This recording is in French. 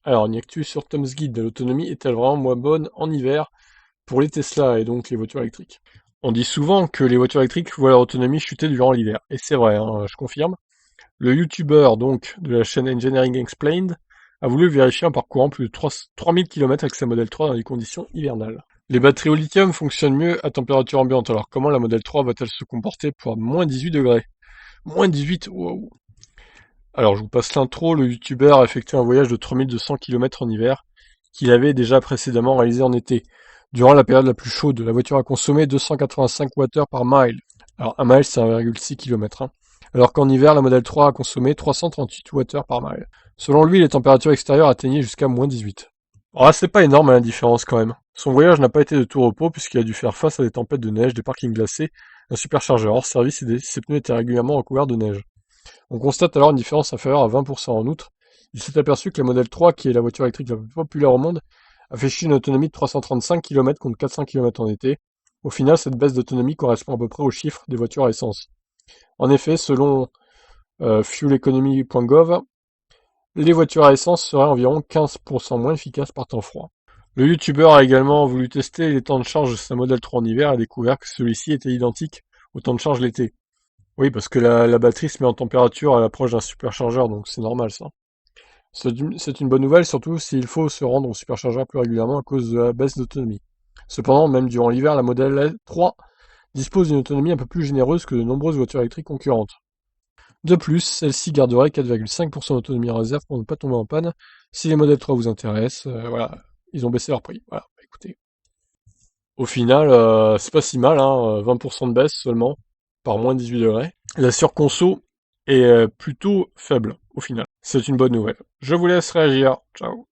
Alors, une actu sur Tom's Guide, l'autonomie est-elle vraiment moins bonne en hiver pour les Tesla et donc les voitures électriques? On dit souvent que les voitures électriques voient leur autonomie chuter durant l'hiver, et c'est vrai, hein, je confirme. Le youtubeur donc de la chaîne Engineering Explained a voulu vérifier en parcourant plus de 3000 km avec sa Model 3 dans des conditions hivernales. Les batteries au lithium fonctionnent mieux à température ambiante, alors comment la Model 3 va-t-elle se comporter pour moins 18 degrés? Moins 18, wow. Alors je vous passe l'intro, le youtubeur a effectué un voyage de 3200 km en hiver, qu'il avait déjà précédemment réalisé en été. Durant la période la plus chaude, la voiture a consommé 285 Wh par mile. Alors un mile c'est 1,6 km, hein. Alors qu'en hiver, la Model 3 a consommé 338 Wh par mile. Selon lui, les températures extérieures atteignaient jusqu'à moins 18. Alors là, c'est pas énorme la différence quand même. Son voyage n'a pas été de tout repos puisqu'il a dû faire face à des tempêtes de neige, des parkings glacés, un superchargeur hors service et ses pneus étaient régulièrement recouverts de neige. On constate alors une différence inférieure à 20%. En outre, il s'est aperçu que la Model 3, qui est la voiture électrique la plus populaire au monde, affichait une autonomie de 335 km contre 400 km en été. Au final, cette baisse d'autonomie correspond à peu près aux chiffres des voitures à essence. En effet, selon fueleconomy.gov, les voitures à essence seraient environ 15% moins efficaces par temps froid. Le youtubeur a également voulu tester les temps de charge de sa Model 3 en hiver et a découvert que celui-ci était identique au temps de charge l'été. Oui, parce que la batterie se met en température à l'approche d'un superchargeur, donc c'est normal ça. C'est une bonne nouvelle, surtout s'il faut se rendre au superchargeur plus régulièrement à cause de la baisse d'autonomie. Cependant, même durant l'hiver, la Model 3 dispose d'une autonomie un peu plus généreuse que de nombreuses voitures électriques concurrentes. De plus, celle-ci garderait 4,5% d'autonomie en réserve pour ne pas tomber en panne. Si les Model 3 vous intéressent, voilà, ils ont baissé leur prix. Voilà, bah, écoutez. Au final, c'est pas si mal, hein, 20% de baisse seulement, par moins 18 degrés. La surconso est plutôt faible, au final. C'est une bonne nouvelle. Je vous laisse réagir. Ciao.